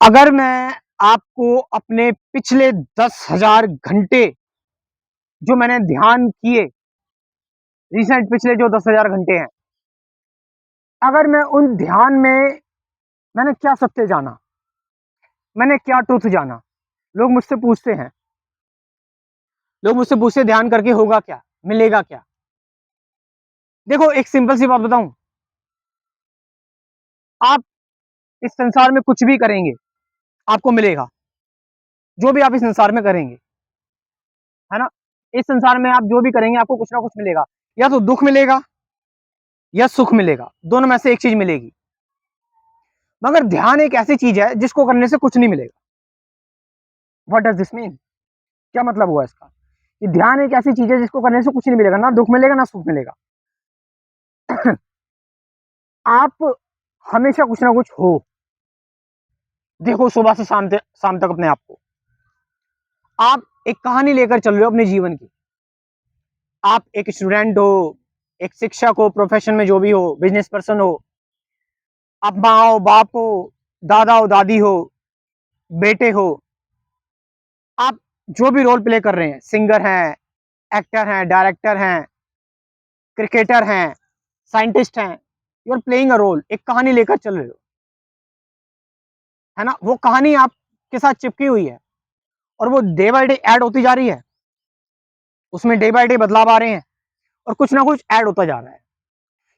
अगर मैं आपको अपने पिछले 10,000 घंटे जो मैंने ध्यान किए, रिसेंट पिछले जो 10,000 घंटे हैं, अगर मैं उन ध्यान में मैंने क्या सत्य जाना, मैंने क्या ट्रुथ जाना, लोग मुझसे पूछते हैं, लोग मुझसे पूछते ध्यान करके होगा क्या, मिलेगा क्या? देखो एक सिंपल सी बात बताऊं, आप इस संसार में कुछ भी करेंगे, आपको मिलेगा। जो भी आप इस संसार में करेंगे, है ना? इस संसार में आप जो भी करेंगे, आपको कुछ ना कुछ मिलेगा। या तो दुख मिलेगा या सुख मिलेगा, दोनों में से एक चीज मिलेगी। मगर ध्यान एक ऐसी चीज है जिसको करने से कुछ नहीं मिलेगा। What does this mean? क्या मतलब हुआ इसका? कि ध्यान एक ऐसी चीज है जिसको करने से कुछ नहीं मिलेगा, ना दुख मिलेगा ना सुख मिलेगा। आप हमेशा कुछ ना कुछ हो। देखो सुबह से शाम तक अपने आप को आप एक कहानी लेकर चल रहे हो अपने जीवन की। आप एक स्टूडेंट हो, एक शिक्षक हो, प्रोफेशन में जो भी हो, बिजनेस पर्सन हो, आप माँ हो, बाप हो, दादा हो, दादी हो, बेटे हो, आप जो भी रोल प्ले कर रहे हैं, सिंगर हैं, एक्टर हैं, डायरेक्टर हैं, क्रिकेटर हैं, साइंटिस्ट हैं, you are playing a role, एक कहानी लेकर चल रहे हो, है ना? वो कहानी आपके साथ चिपकी हुई है और वो डे बाय डे ऐड होती जा रही है। उसमें डे बाय डे बदलाव आ रहे हैं और कुछ ना कुछ ऐड होता जा रहा है।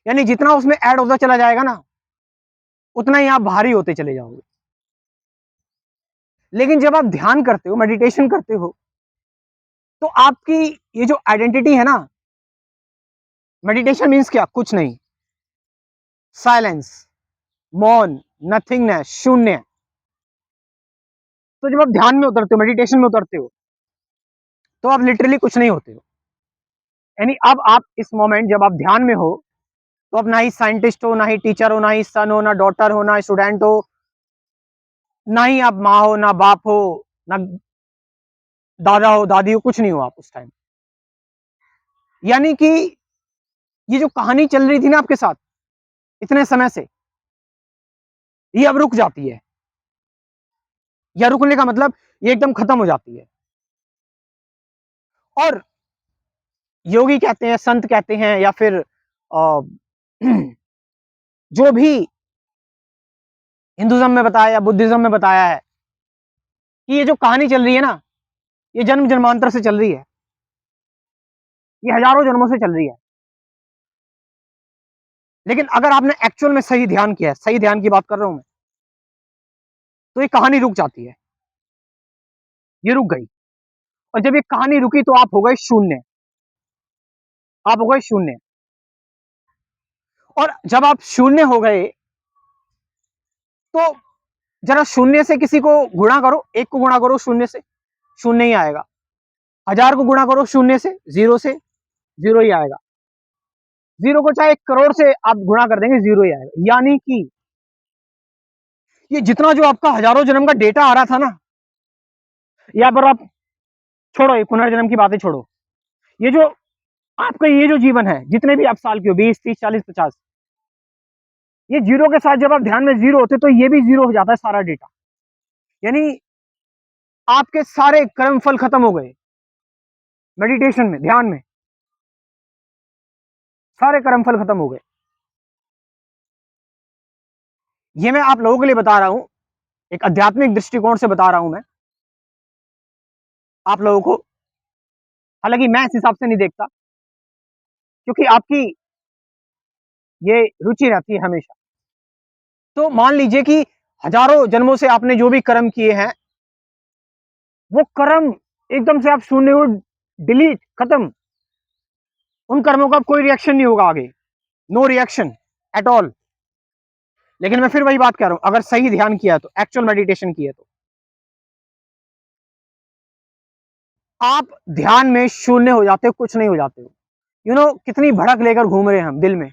यानी जितना उसमें ऐड होता चला जाएगा ना, उतना ही आप भारी होते चले जाओगे। लेकिन जब आप ध्यान करते हो, मेडिटेशन करते हो, तो आपकी ये जो आइडेंटिटी है ना, मेडिटेशन मीन्स क्या? कुछ नहीं, साइलेंस, मौन, नथिंगनेस, शून्य। तो जब आप ध्यान में उतरते हो, मेडिटेशन में उतरते हो, तो आप लिटरली कुछ नहीं होते हो। यानी अब आप इस मोमेंट जब आप ध्यान में हो, तो अब ना ही साइंटिस्ट हो, ना ही टीचर हो, ना ही सन हो, ना डॉटर हो, ना स्टूडेंट हो, ना ही आप माँ हो, ना बाप हो, ना दादा हो, दादी हो, कुछ नहीं हो आप उस टाइम। यानी कि ये जो कहानी चल रही थी ना आपके साथ इतने समय से, ये अब रुक जाती है। या रुकने का मतलब ये एकदम खत्म हो जाती है। और योगी कहते हैं, संत कहते हैं, या फिर जो भी हिंदुज्म में बताया या बुद्धिज्म में बताया है कि ये जो कहानी चल रही है ना, ये जन्म जन्मांतर से चल रही है, ये हजारों जन्मों से चल रही है। लेकिन अगर आपने एक्चुअल में सही ध्यान किया है, सही ध्यान की बात कर रहा हूं मैं, तो ये कहानी रुक जाती है। ये रुक गई। और जब ये कहानी रुकी तो आप हो गए शून्य। आप हो गए शून्य। और जब आप शून्य हो गए, तो जरा शून्य से किसी को गुणा करो, एक को गुणा करो शून्य से, शून्य ही आएगा। 1000 को गुणा करो शून्य से, जीरो से, जीरो ही आएगा। जीरो को चाहे 1 करोड़ से आप गुणा कर देंगे, जीरो ही आएगा। यानी कि ये जितना जो आपका हजारों जन्म का डेटा आ रहा था ना, या पर आप छोड़ो, ये पुनर्जन्म की बातें छोड़ो, ये जो आपका ये जो जीवन है, जितने भी आप साल के हो, 20, 30, 40, 50, ये जीरो के साथ जब आप ध्यान में जीरो होते, तो ये भी जीरो हो जाता है सारा डेटा। यानी आपके सारे कर्म फल खत्म हो गए। मेडिटेशन में, ध्यान में सारे कर्म फल खत्म हो गए। ये मैं आप लोगों के लिए बता रहा हूं, एक आध्यात्मिक दृष्टिकोण से बता रहा हूं मैं आप लोगों को। हालांकि मैं इस हिसाब से नहीं देखता, क्योंकि आपकी ये रुचि रहती है हमेशा। तो मान लीजिए कि हजारों जन्मों से आपने जो भी कर्म किए हैं, वो कर्म एकदम से आप शून्य हो, डिलीट, खत्म। उन कर्मों का कोई रिएक्शन नहीं होगा आगे, नो रिएक्शन एट ऑल। लेकिन मैं फिर वही बात कह रहा हूं, अगर सही ध्यान किया तो, एक्चुअल मेडिटेशन किया तो आप ध्यान में शून्य हो जाते हो, कुछ नहीं हो जाते हो। कितनी भड़क लेकर घूम रहे हैं हम दिल में,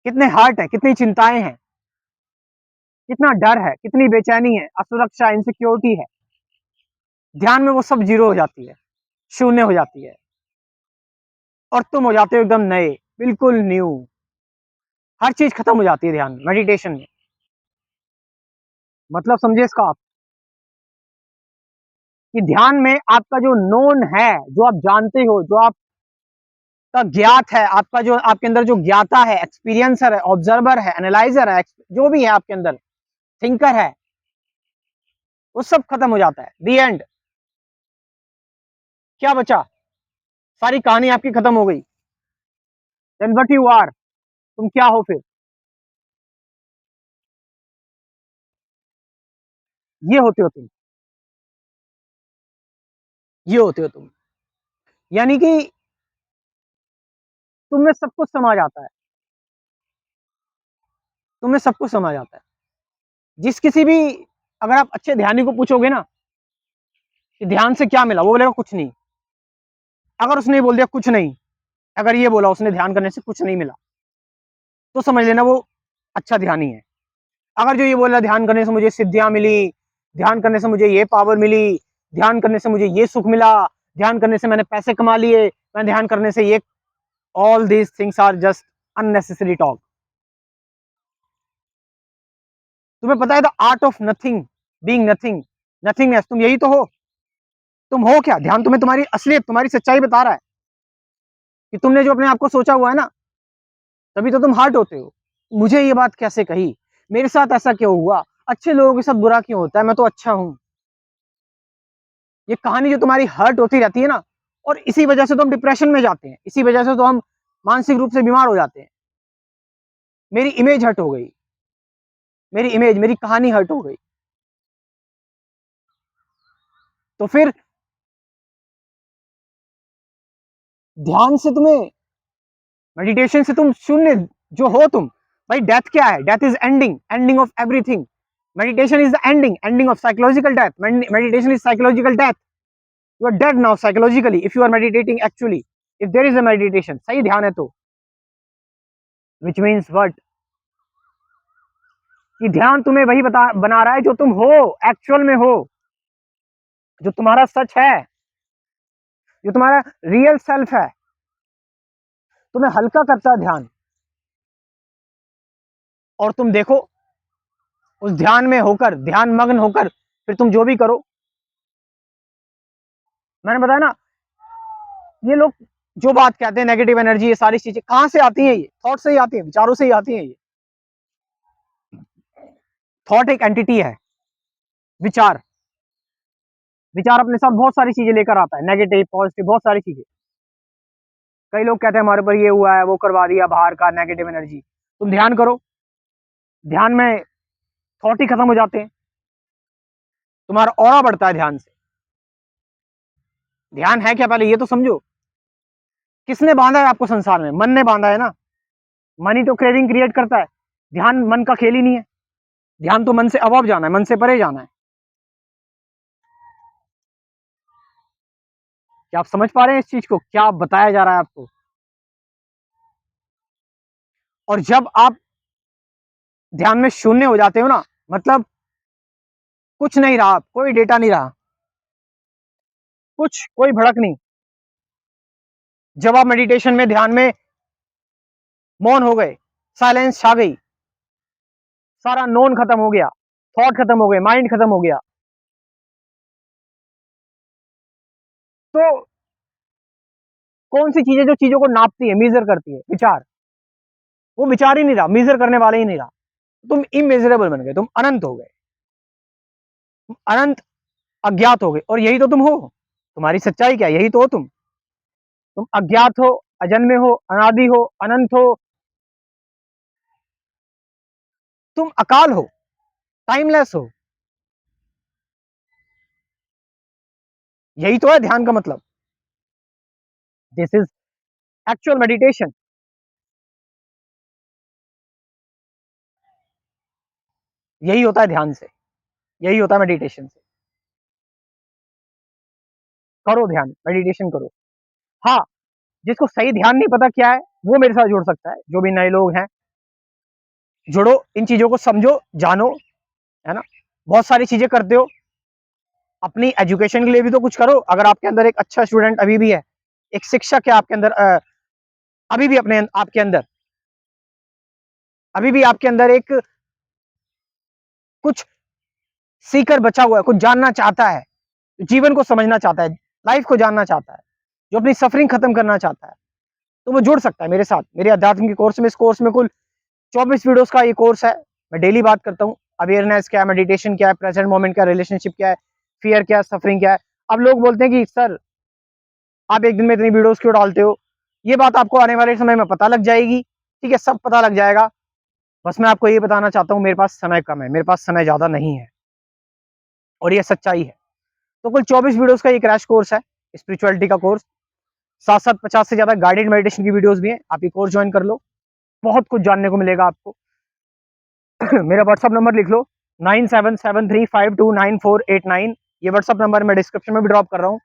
कितने हर्ट है, कितनी चिंताएं हैं, कितना डर है, कितनी बेचैनी है, असुरक्षा, इनसिक्योरिटी है। ध्यान में वो सब जीरो हो जाती है, शून्य हो जाती है, और तुम हो जाते हो एकदम नए, बिल्कुल न्यू। हर चीज खत्म हो जाती है ध्यान मेडिटेशन में। मतलब समझे इसका आप, कि ध्यान में आपका जो नोन है, जो आप जानते हो, जो आपका ज्ञात है, आपका जो आपके अंदर जो ज्ञाता है, एक्सपीरियंसर है, ऑब्जर्वर है, एनालाइजर है, जो भी है आपके अंदर, थिंकर है, वो सब खत्म हो जाता है। दी एंड। क्या बचा? सारी कहानी आपकी खत्म हो गई। देन व्हाट यू आर, तुम क्या हो फिर? ये होते हो तुम, ये होते हो तुम। यानी कि तुम्हें सब कुछ समझ आता है, तुम्हें सब कुछ समझ आता है। जिस किसी भी, अगर आप अच्छे ध्यानी को पूछोगे ना कि ध्यान से क्या मिला, वो बोलेगा कुछ नहीं। अगर उसने बोल दिया कुछ नहीं, अगर ये बोला उसने ध्यान करने से कुछ नहीं मिला, तो समझ लेना वो अच्छा ध्यानी है। अगर जो ये बोला ध्यान करने से मुझे सिद्धियां मिली, ध्यान करने से मुझे ये पावर मिली, ध्यान करने से मुझे ये सुख मिला, ध्यान करने से मैंने पैसे कमा लिए, मैं ध्यान करने से ये, all these things are just unnecessary talk. तुम्हें पता है the art of nothing, being nothing, nothingness, तुम यही तो हो। तुम हो क्या? ध्यान तुम्हें तुम्हारी असलियत, तुम्हारी सच्चाई बता रहा है कि तुमने जो अपने आप को सोचा हुआ है ना, तभी तो तुम हार्ट होते हो। मुझे ये बात कैसे कही, मेरे साथ ऐसा क्यों हुआ, अच्छे लोगों के साथ बुरा क्यों होता है, मैं तो अच्छा हूं। ये कहानी जो तुम्हारी हर्ट होती रहती है ना, और इसी वजह से तो हम डिप्रेशन में जाते हैं, इसी वजह से तो हम मानसिक रूप से बीमार हो जाते हैं। मेरी इमेज हर्ट हो गई, मेरी इमेज, मेरी कहानी हर्ट हो गई, तो फिर ध्यान से तुम्हें, मेडिटेशन से तुम शून्य जो हो तुम। भाई डेथ क्या है? Death is ending, ending of everything. Meditation is the ending, ending of psychological death. Meditation is psychological death. You are dead now psychologically if you are meditating actually, if there is a meditation, सही ध्यान है तो। Which means what? कि ध्यान तुम्हें वही बना रहा है जो तुम हो, एक्चुअल में हो, जो तुम्हारा सच है, जो तुम्हारा रियल सेल्फ है। तुम्हें हल्का करता है ध्यान, और तुम देखो उस ध्यान में होकर, ध्यान मग्न होकर, फिर तुम जो भी करो। मैंने बताया ना, ये लोग जो बात कहते हैं नेगेटिव एनर्जी, ये सारी चीजें कहां से आती हैं? ये थॉट से ही आती है, विचारों से ही आती है। ये थॉट एक एंटिटी है, विचार, विचार अपने साथ बहुत सारी चीजें लेकर आता है, नेगेटिव पॉजिटिव बहुत सारी चीजें। कई लोग कहते हैं हमारे ऊपर ये हुआ है, वो करवा दिया बाहर का, नेगेटिव एनर्जी। तुम ध्यान करो, ध्यान में थॉट ही खत्म हो जाते हैं, तुम्हारा ऑरा बढ़ता है ध्यान से। ध्यान है क्या, पहले ये तो समझो। किसने बांधा है आपको संसार में? मन ने बांधा है ना। मन ही तो क्रेविंग क्रिएट करता है। ध्यान मन का खेल ही नहीं है। ध्यान तो मन से अबव जाना है, मन से परे जाना है। क्या आप समझ पा रहे हैं इस चीज को, क्या बताया जा रहा है आपको? और जब आप ध्यान में शून्य हो जाते हो ना, मतलब कुछ नहीं रहा, कोई डेटा नहीं रहा, कुछ कोई भड़क नहीं। जब आप मेडिटेशन में, ध्यान में मौन हो गए, साइलेंस छा गई, सारा नोन खत्म हो गया, थॉट खत्म हो गए, माइंड खत्म हो गया, तो कौन सी चीजें जो चीजों को नापती है, मीजर करती है? विचार। वो विचार ही नहीं रहा, मीजर करने वाले ही नहीं रहा। तुम इमेजरेबल बन गए, तुम अनंत हो गए, तुम अनंत अज्ञात हो गए, और यही तो तुम हो। तुम्हारी सच्चाई क्या है? यही तो हो तुम। तुम अज्ञात हो, अजन्मे हो, अनादि हो, अनंत हो, तुम अकाल हो, टाइमलेस हो। यही तो है ध्यान का मतलब। This is actual meditation. यही होता है ध्यान से, यही होता है मेडिटेशन से। करो ध्यान, मेडिटेशन करो। हाँ, जिसको सही ध्यान नहीं पता क्या है, वो मेरे साथ जुड़ सकता है। जो भी नए लोग हैं, जुड़ो, इन चीजों को समझो, जानो, है ना। बहुत सारी चीजें करते हो, अपनी एजुकेशन के लिए भी तो कुछ करो। अगर आपके अंदर एक अच्छा स्टूडेंट अभी भी है, एक शिक्षक है आपके अंदर, अभी भी अपने आपके अंदर, अभी भी आपके अंदर एक कुछ सीकर बचा हुआ है, कुछ जानना चाहता है, जीवन को समझना चाहता है, लाइफ को जानना चाहता है, जो अपनी सफरिंग खत्म करना चाहता है, तो वो जुड़ सकता है मेरे साथ मेरे अध्यात्म के कोर्स में। इस कोर्स में कुल 24 वीडियोस का ये कोर्स है। मैं डेली बात करता हूँ अवेयरनेस क्या है, मेडिटेशन क्या है, प्रेजेंट मोमेंट क्या है, रिलेशनशिप क्या है, फियर क्या है, सफरिंग क्या है। अब लोग बोलते हैं कि सर आप एक दिन में इतनी वीडियोस क्यों डालते हो? ये बात आपको आने वाले समय में पता लग जाएगी, ठीक है, सब पता लग जाएगा। बस मैं आपको ये बताना चाहता हूँ, मेरे पास समय कम है, मेरे पास समय ज्यादा नहीं है, और ये सच्चाई है। तो कुल 24 वीडियोस का ये क्रैश कोर्स है, स्पिरिचुअलिटी का कोर्स। साथ साथ 50 से ज्यादा गाइडेड मेडिटेशन की वीडियोस भी हैं। आप ये कोर्स ज्वाइन कर लो, बहुत कुछ जानने को मिलेगा आपको। मेरा व्हाट्सअप नंबर लिख लो, 9773529489। ये व्हाट्सअप नंबर मैं डिस्क्रिप्शन में भी ड्रॉप कर रहा हूँ,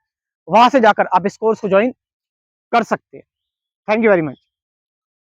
वहां से जाकर आप इस कोर्स को ज्वाइन कर सकते हैं। Thank you very much.